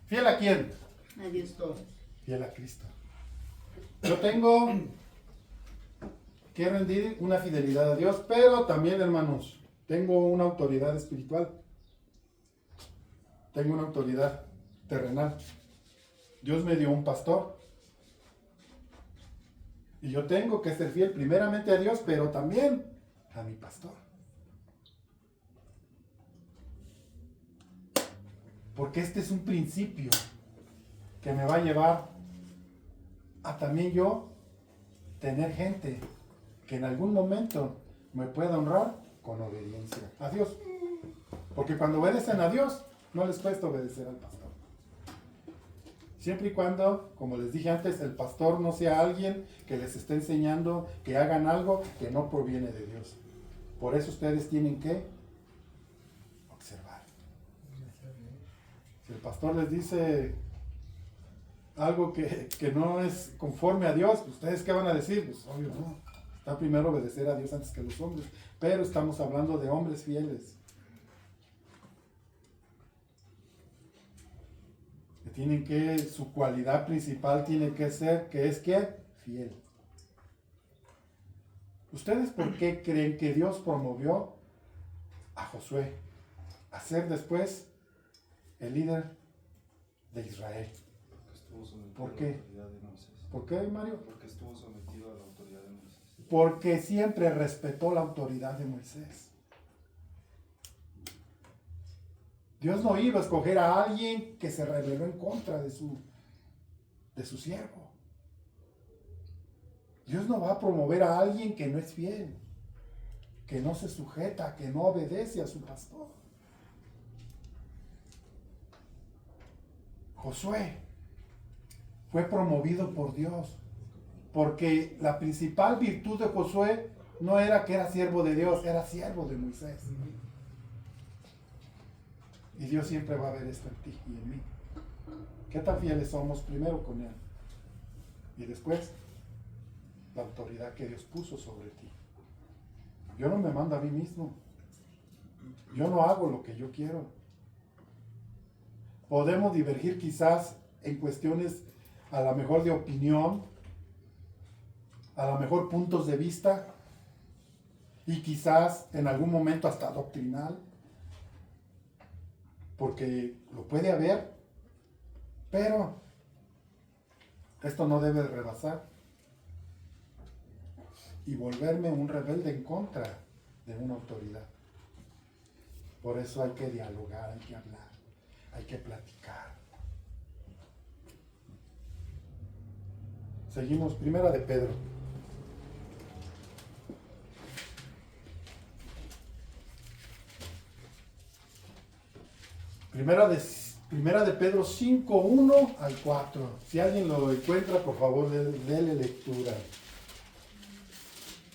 ¿Fiel a quién? A Dios. Fiel a Cristo. Yo tengo que rendir una fidelidad a Dios, pero también, hermanos, tengo una autoridad espiritual. Tengo una autoridad terrenal. Dios me dio un pastor. Y yo tengo que ser fiel primeramente a Dios, pero también a mi pastor. Porque este es un principio que me va a llevar a también yo tener gente que en algún momento me pueda honrar con obediencia a Dios. Porque cuando obedecen a Dios, no les cuesta obedecer al pastor. Siempre y cuando, como les dije antes, el pastor no sea alguien que les esté enseñando que hagan algo que no proviene de Dios. Por eso ustedes tienen que observar. Si el pastor les dice algo que no es conforme a Dios, ¿ustedes qué van a decir? Pues obvio no. Está primero obedecer a Dios antes que a los hombres. Pero estamos hablando de hombres fieles. Su cualidad principal tiene que ser, que es que fiel. ¿Ustedes por qué creen que Dios promovió a Josué a ser después el líder de Israel? Porque estuvo sometido ¿Por a qué? la autoridad de Moisés. ¿Por qué, Mario? Porque estuvo sometido a la autoridad de Moisés. Porque siempre respetó la autoridad de Moisés. Dios no iba a escoger a alguien que se rebeló en contra de su siervo. Dios no va a promover a alguien que no es fiel, que no se sujeta, que no obedece a su pastor. Josué fue promovido por Dios, porque la principal virtud de Josué no era que era siervo de Dios, era siervo de Moisés. Y Dios siempre va a ver esto en ti y en mí. ¿Qué tan fieles somos primero con Él? Y después, la autoridad que Dios puso sobre ti. Yo no me mando a mí mismo. Yo no hago lo que yo quiero. Podemos divergir quizás en cuestiones a lo mejor de opinión, a lo mejor puntos de vista, y quizás en algún momento hasta doctrinal, porque lo puede haber, pero esto no debe rebasar y volverme un rebelde en contra de una autoridad. Por eso hay que dialogar, hay que hablar, hay que platicar. Seguimos, Primera de Pedro. Primera de Pedro 5, 1 al 4. Si alguien lo encuentra, por favor, déle lectura.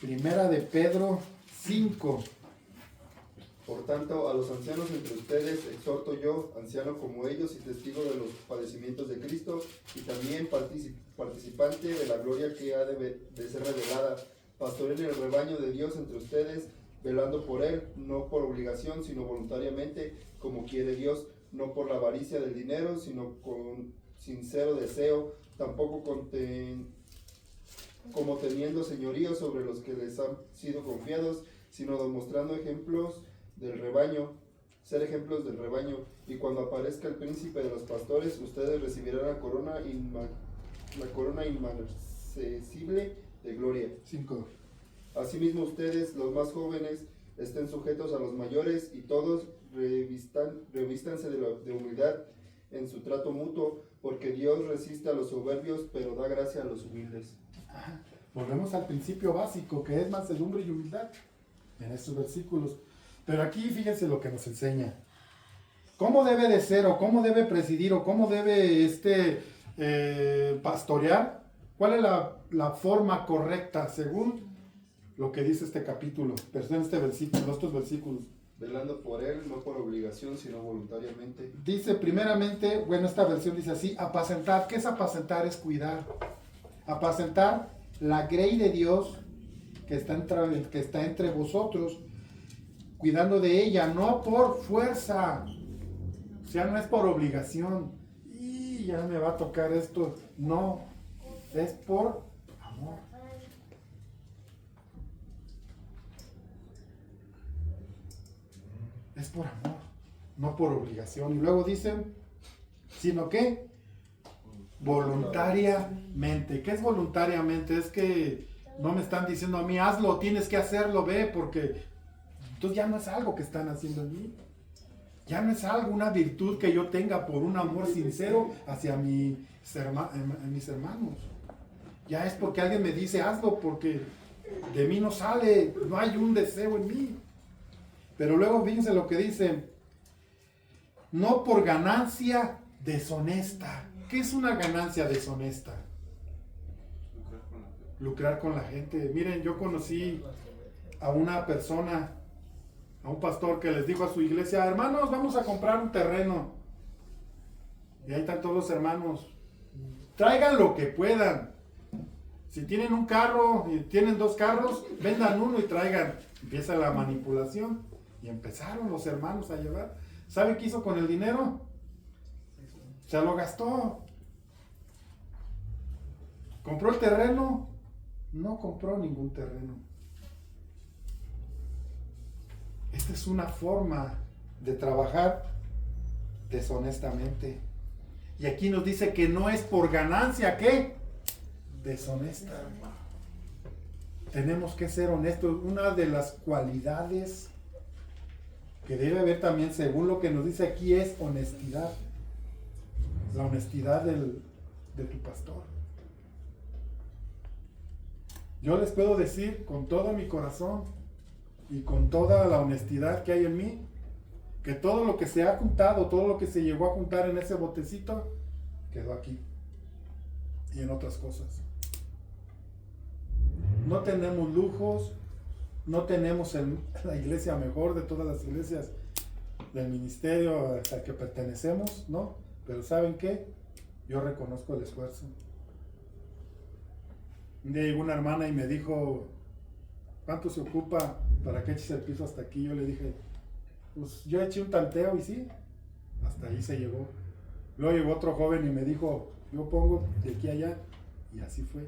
Primera de Pedro 5. Por tanto, a los ancianos entre ustedes exhorto yo, anciano como ellos y testigo de los padecimientos de Cristo, y también participante de la gloria que ha de ser revelada, pastoreen el rebaño de Dios entre ustedes, velando por él, no por obligación, sino voluntariamente, como quiere Dios, no por la avaricia del dinero, sino con sincero deseo, tampoco como teniendo señorío sobre los que les han sido confiados, sino demostrando ejemplos del rebaño, ser ejemplos del rebaño, y cuando aparezca el príncipe de los pastores, ustedes recibirán la corona inmarcesible de gloria. 5. Asimismo ustedes, los más jóvenes, estén sujetos a los mayores, y todos revístanse de humildad en su trato mutuo, porque Dios resiste a los soberbios, pero da gracia a los humildes. Volvemos al principio básico, que es mansedumbre y humildad, en estos versículos. Pero aquí fíjense lo que nos enseña. ¿Cómo debe de ser, o cómo debe presidir, o cómo debe pastorear? ¿Cuál es la forma correcta según lo que dice este capítulo, estos versículos? Velando por él, no por obligación, sino voluntariamente. Dice primeramente, bueno, esta versión dice así, apacentar. ¿Qué es apacentar? Es cuidar. Apacentar la grey de Dios que está entre vosotros, cuidando de ella, no por fuerza, o sea, no es por obligación. Y ya me va a tocar esto. No, es por amor. Es por amor, no por obligación. Y luego dicen, sino que voluntariamente. ¿Qué es voluntariamente? Es que no me están diciendo a mí, hazlo, tienes que hacerlo, ve, porque entonces ya no es algo que están haciendo en mí. Ya no es algo, una virtud que yo tenga por un amor sincero hacia mis hermanos. Ya es porque alguien me dice, hazlo, porque de mí no sale, no hay un deseo en mí. Pero luego fíjense lo que dice, no por ganancia deshonesta. ¿Qué es una ganancia deshonesta? Lucrar con la gente. Miren, yo conocí a una persona, a un pastor que les dijo a su iglesia, hermanos, vamos a comprar un terreno. Y ahí están todos los hermanos. Traigan lo que puedan. Si tienen un carro y tienen 2 carros, vendan uno y traigan. Empieza la manipulación. Y empezaron los hermanos a llevar. ¿Sabe qué hizo con el dinero? Se lo gastó. ¿Compró el terreno? No compró ningún terreno. Esta es una forma de trabajar deshonestamente. Y aquí nos dice que no es por ganancia, ¿qué? Deshonesta. Tenemos que ser honestos. Una de las cualidades que debe haber también, según lo que nos dice aquí, es honestidad. La honestidad de tu pastor. Yo les puedo decir con todo mi corazón y con toda la honestidad que hay en mí, que todo lo que se ha juntado, todo lo que se llegó a juntar en ese botecito, quedó aquí y en otras cosas. No tenemos lujos, no tenemos la iglesia mejor de todas las iglesias del ministerio al que pertenecemos, ¿no? Pero ¿saben qué? Yo reconozco el esfuerzo. Un día llegó una hermana y me dijo, ¿cuánto se ocupa para que eches el piso hasta aquí? Yo le dije, pues yo eché un tanteo y sí, hasta ahí se llegó. Luego llegó otro joven y me dijo, yo pongo de aquí a allá, y así fue.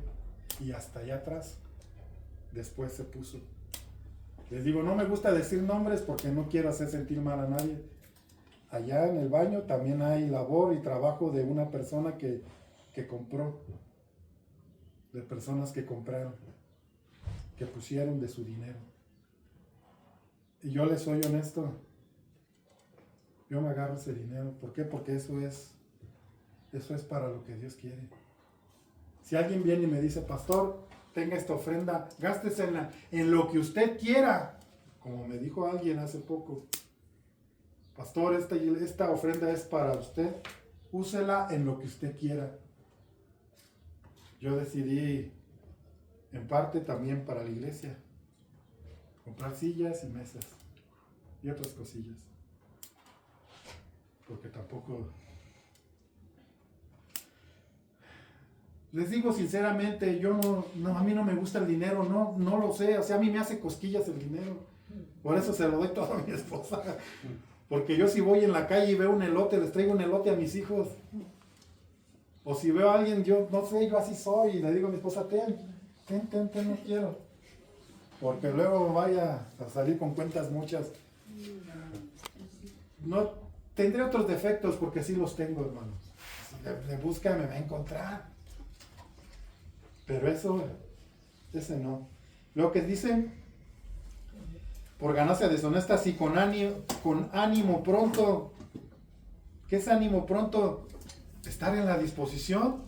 Y hasta allá atrás, después se puso. Les digo, no me gusta decir nombres porque no quiero hacer sentir mal a nadie. Allá en el baño también hay labor y trabajo de una persona que compró, de personas que compraron, que pusieron de su dinero. Y yo les soy honesto, yo me agarro ese dinero. ¿Por qué? Porque eso es para lo que Dios quiere. Si alguien viene y me dice, pastor, tenga esta ofrenda, gástesela en lo que usted quiera, como me dijo alguien hace poco, pastor, esta ofrenda es para usted, úsela en lo que usted quiera. Yo decidí, en parte también para la iglesia, comprar sillas y mesas y otras cosillas, porque tampoco... Les digo sinceramente, a mí no me gusta el dinero, no lo sé, o sea, a mí me hace cosquillas el dinero. Por eso se lo doy todo a mi esposa. Porque yo si voy en la calle y veo un elote, les traigo un elote a mis hijos. O si veo a alguien, yo no sé, yo así soy, y le digo a mi esposa, ten, no quiero. Porque luego vaya a salir con cuentas muchas. No, tendré otros defectos porque sí los tengo, hermanos. Si le busca, me va a encontrar. Pero ese no. Lo que dicen, por ganancia deshonesta, sí, con ánimo pronto. ¿Qué es ánimo pronto? Estar en la disposición.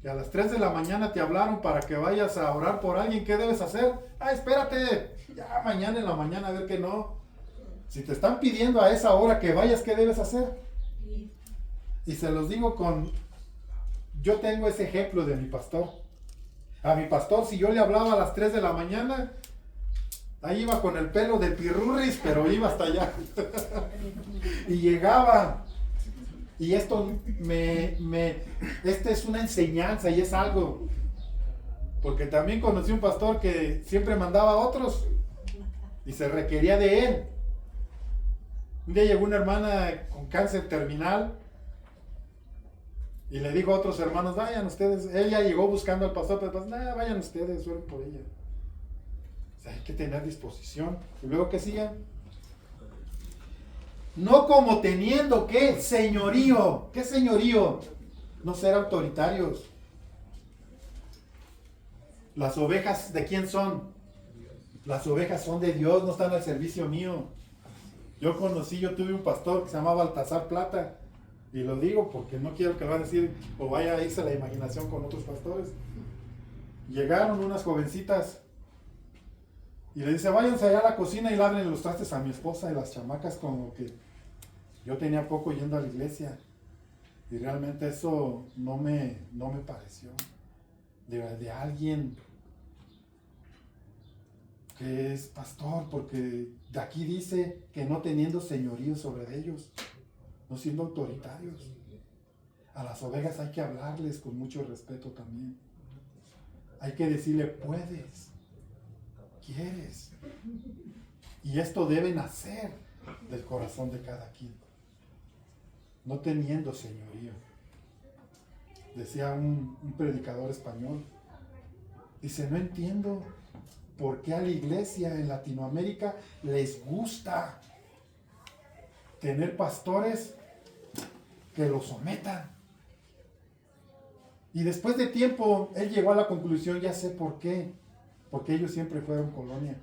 Que a las 3 de la mañana te hablaron para que vayas a orar por alguien. ¿Qué debes hacer? Espérate. Ya mañana en la mañana a ver que no. Si te están pidiendo a esa hora que vayas, ¿qué debes hacer? Y se los digo yo tengo ese ejemplo de mi pastor. A mi pastor, si yo le hablaba a las 3 de la mañana, ahí iba con el pelo de pirurris, pero iba hasta allá. Y llegaba. Y esto esta es una enseñanza y es algo. Porque también conocí un pastor que siempre mandaba a otros y se requería de él. Un día llegó una hermana con cáncer terminal. Y le dijo a otros hermanos, vayan ustedes. Ella llegó buscando al pastor, pero vayan ustedes, oren por ella. O sea, hay que tener disposición. Y luego que sigan. No como teniendo, ¿qué? Señorío. ¿Qué señorío? No ser autoritarios. Las ovejas, ¿de quién son? Las ovejas son de Dios, no están al servicio mío. Yo tuve un pastor que se llamaba Baltasar Plata. Y lo digo porque no quiero que lo vaya a decir o vaya a irse la imaginación con otros pastores. Llegaron unas jovencitas y le dice, váyanse allá a la cocina y laven los trastes a mi esposa y las chamacas, como que yo tenía poco yendo a la iglesia. Y realmente eso no me pareció de alguien que es pastor, porque de aquí dice que no teniendo señorío sobre ellos, no siendo autoritarios. A las ovejas hay que hablarles con mucho respeto también. Hay que decirle, puedes, quieres. Y esto debe nacer del corazón de cada quien. no teniendo señorío. Decía un predicador español, dice, no entiendo por qué a la iglesia en Latinoamérica les gusta tener pastores que los sometan. Y después de tiempo, él llegó a la conclusión, ya sé por qué, porque ellos siempre fueron colonia.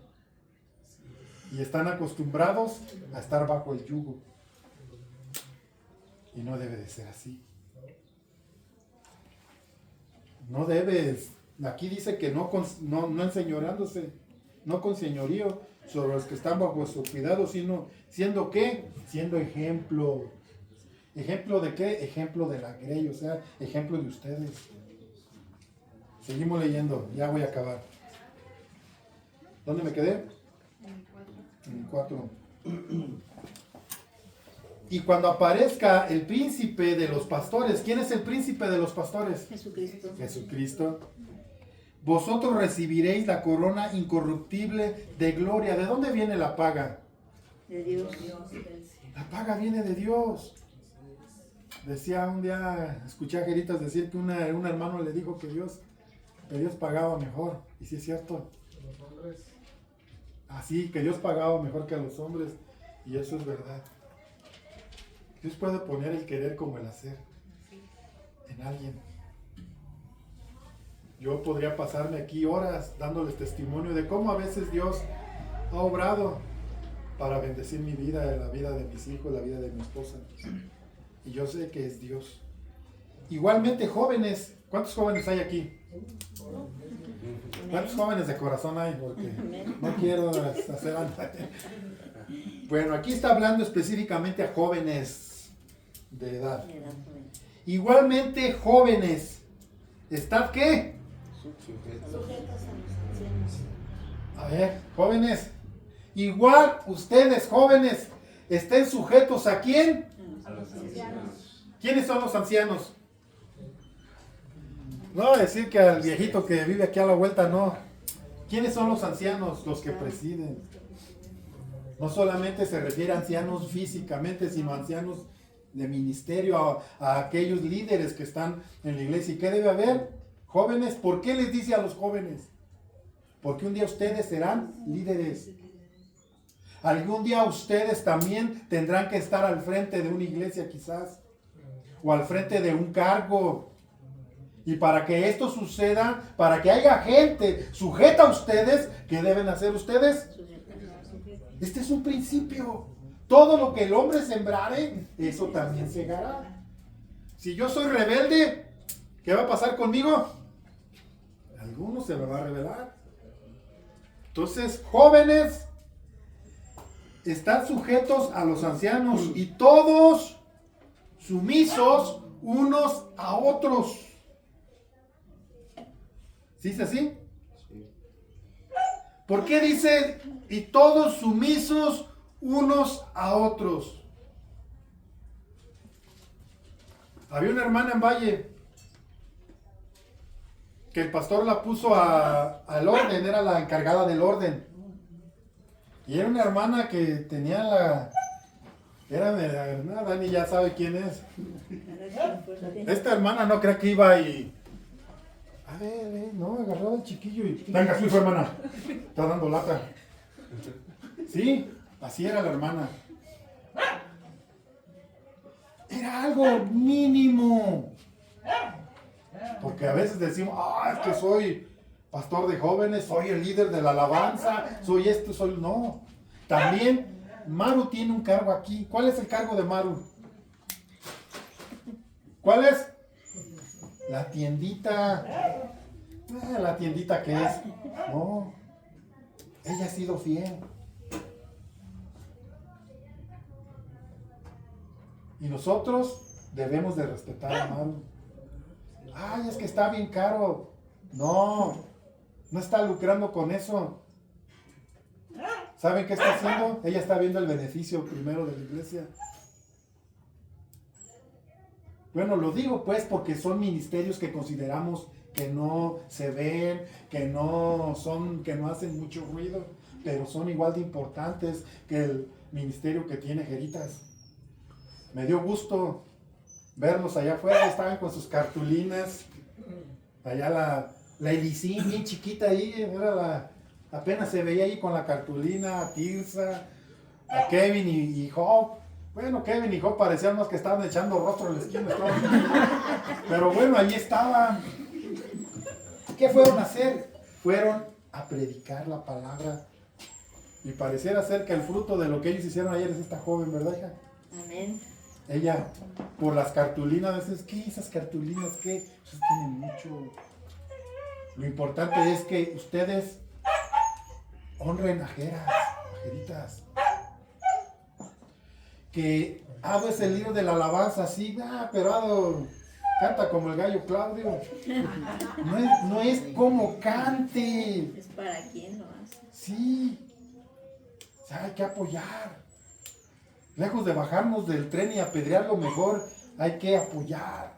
Y están acostumbrados a estar bajo el yugo. Y no debe de ser así. No debes, aquí dice que no enseñorándose, no con señorío sobre los que están bajo su cuidado, sino siendo ¿qué? Siendo ejemplo. ¿Ejemplo de qué? Ejemplo de la grey, o sea, ejemplo de ustedes. Seguimos leyendo, ya voy a acabar. ¿Dónde me quedé? En el 4. Y cuando aparezca el príncipe de los pastores, ¿quién es el príncipe de los pastores? Jesucristo. Jesucristo. Vosotros recibiréis la corona incorruptible de gloria. ¿De dónde viene la paga? De Dios. La paga viene de Dios. Decía un día, escuché a Jeritas decir que un hermano le dijo que Dios pagaba mejor. Y sí es cierto. Así, que Dios pagaba mejor que a los hombres. Y eso es verdad. Dios puede poner el querer como el hacer en alguien. Yo podría pasarme aquí horas dándoles testimonio de cómo a veces Dios ha obrado para bendecir mi vida, la vida de mis hijos, la vida de mi esposa. Y yo sé que es Dios. Igualmente jóvenes, ¿cuántos jóvenes hay aquí? ¿Cuántos jóvenes de corazón hay? Porque no quiero hacer antes. Bueno, aquí está hablando específicamente a jóvenes de edad. Igualmente jóvenes, ¿estad qué? Sujetos a los ancianos. A ver, jóvenes, igual ustedes jóvenes estén sujetos ¿a quién? A los ancianos. ¿Quiénes son los ancianos? No decir que al viejito que vive aquí a la vuelta, no. ¿Quiénes son los ancianos? Los que presiden. No solamente se refiere a ancianos físicamente, sino a ancianos de ministerio, a aquellos líderes que están en la iglesia. ¿Y qué debe haber? Jóvenes, ¿por qué les dice a los jóvenes? Porque un día ustedes serán líderes. Algún día ustedes también tendrán que estar al frente de una iglesia quizás, o al frente de un cargo. Y para que esto suceda, para que haya gente sujeta a ustedes, ¿qué deben hacer ustedes? Este es un principio. Todo lo que el hombre sembrare, eso también segará. Si yo soy rebelde, ¿qué va a pasar conmigo? Alguno se me va a rebelar. Entonces, jóvenes, están sujetos a los ancianos y todos sumisos unos a otros. ¿Sí es así? ¿Por qué dice y todos sumisos unos a otros? Había una hermana en Valle que el pastor la puso al orden, era la encargada del orden. Y era una hermana que tenía Dani ya sabe quién es. Esta hermana no cree que iba y... A ver, no, agarraba al chiquillo y... Venga, su hermana. Está dando lata. Sí, así era la hermana. Era algo mínimo. Porque a veces decimos, es que soy pastor de jóvenes, soy el líder de la alabanza, soy esto, soy... No. También Maru tiene un cargo aquí. ¿Cuál es el cargo de Maru? ¿Cuál es? La tiendita. La tiendita que es. No. Ella ha sido fiel. Y nosotros debemos de respetar a Maru. Ay, es que está bien caro. No. No está lucrando con eso. ¿Saben qué está haciendo? Ella está viendo el beneficio primero de la iglesia. Bueno, lo digo pues porque son ministerios que consideramos que no se ven, que no hacen mucho ruido, pero son igual de importantes que el ministerio que tiene Jeritas. Me dio gusto verlos allá afuera, estaban con sus cartulinas, allá la Elisín bien chiquita ahí, era apenas se veía ahí con la cartulina, a Tirsa, a Kevin y Job. Bueno, Kevin y Job parecían más que estaban echando rostro en la esquina, pero bueno, allí estaban. ¿Qué fueron a hacer? Fueron a predicar la palabra. Y pareciera ser que el fruto de lo que ellos hicieron ayer es esta joven, ¿verdad, hija? Amén. Ella, por las cartulinas, dice, ¿qué esas cartulinas? ¿Qué? Pues tienen mucho. Lo importante es que ustedes honren a Jeritas. Que Ado es el líder de la alabanza, sí, pero Ado canta como el gallo Claudio. No es como cante. Es para quien lo hace. Sí. O sea, hay que apoyar. Lejos de bajarnos del tren y apedrearlo mejor, hay que apoyar.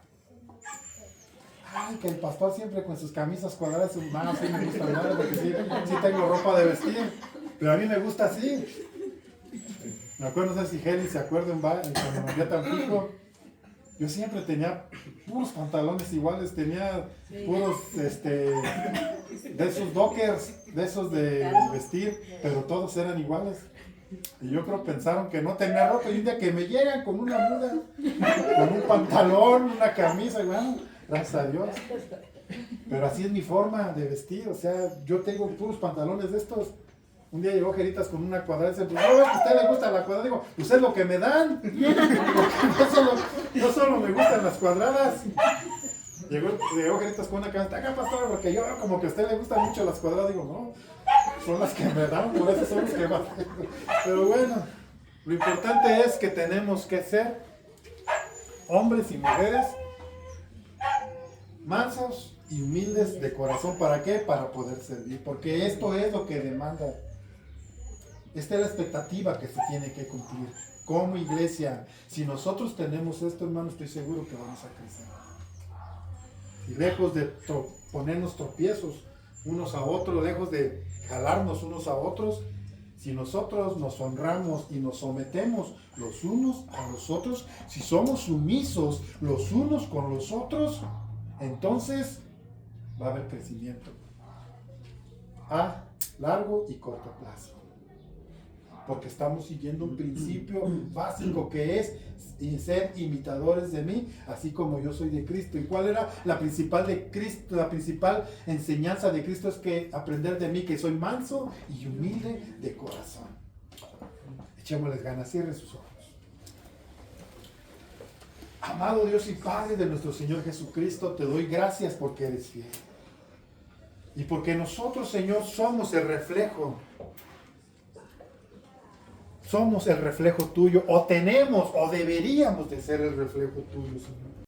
Ay, que el pastor siempre con sus camisas cuadradas, sí me gusta nada, porque sí tengo ropa de vestir, pero a mí me gusta así. Me acuerdo, no sé si Heli se acuerda cuando me fui a Tampico, yo siempre tenía puros pantalones iguales, tenía puros, de esos dockers, de esos de vestir, pero todos eran iguales. Y yo creo pensaron que no tenía ropa, y un día que me llegan con una muda, con un pantalón, una camisa, y bueno, gracias a Dios. Pero así es mi forma de vestir, o sea, yo tengo puros pantalones de estos. Un día llegó Jeritas con una cuadrada y dice, pues no, a usted le gusta la cuadrada. Digo, pues es lo que me dan. Porque no solo me gustan las cuadradas. Llegó Jeritas con una camisa, acá pastor, porque yo como que a usted le gustan mucho las cuadradas. Digo, no, son las que me dan, por eso son las que más. Pero bueno, lo importante es que tenemos que ser hombres y mujeres mansos y humildes de corazón. ¿Para qué? Para poder servir. Porque esto es lo que demanda. Esta es la expectativa que se tiene que cumplir. Como iglesia, si nosotros tenemos esto, hermano, estoy seguro que vamos a crecer. Y lejos de ponernos tropiezos unos a otros, lejos de jalarnos unos a otros, si nosotros nos honramos y nos sometemos los unos a los otros, si somos sumisos los unos con los otros, entonces va a haber crecimiento a largo y corto plazo. Porque estamos siguiendo un principio básico que es ser imitadores de mí, así como yo soy de Cristo. ¿Y cuál era la principal de Cristo? La principal enseñanza de Cristo es que aprender de mí, que soy manso y humilde de corazón. Echémosles ganas, cierren sus ojos. Amado Dios y Padre de nuestro Señor Jesucristo, te doy gracias porque eres fiel. Y porque nosotros, Señor, somos el reflejo tuyo, o tenemos, o deberíamos de ser el reflejo tuyo, Señor.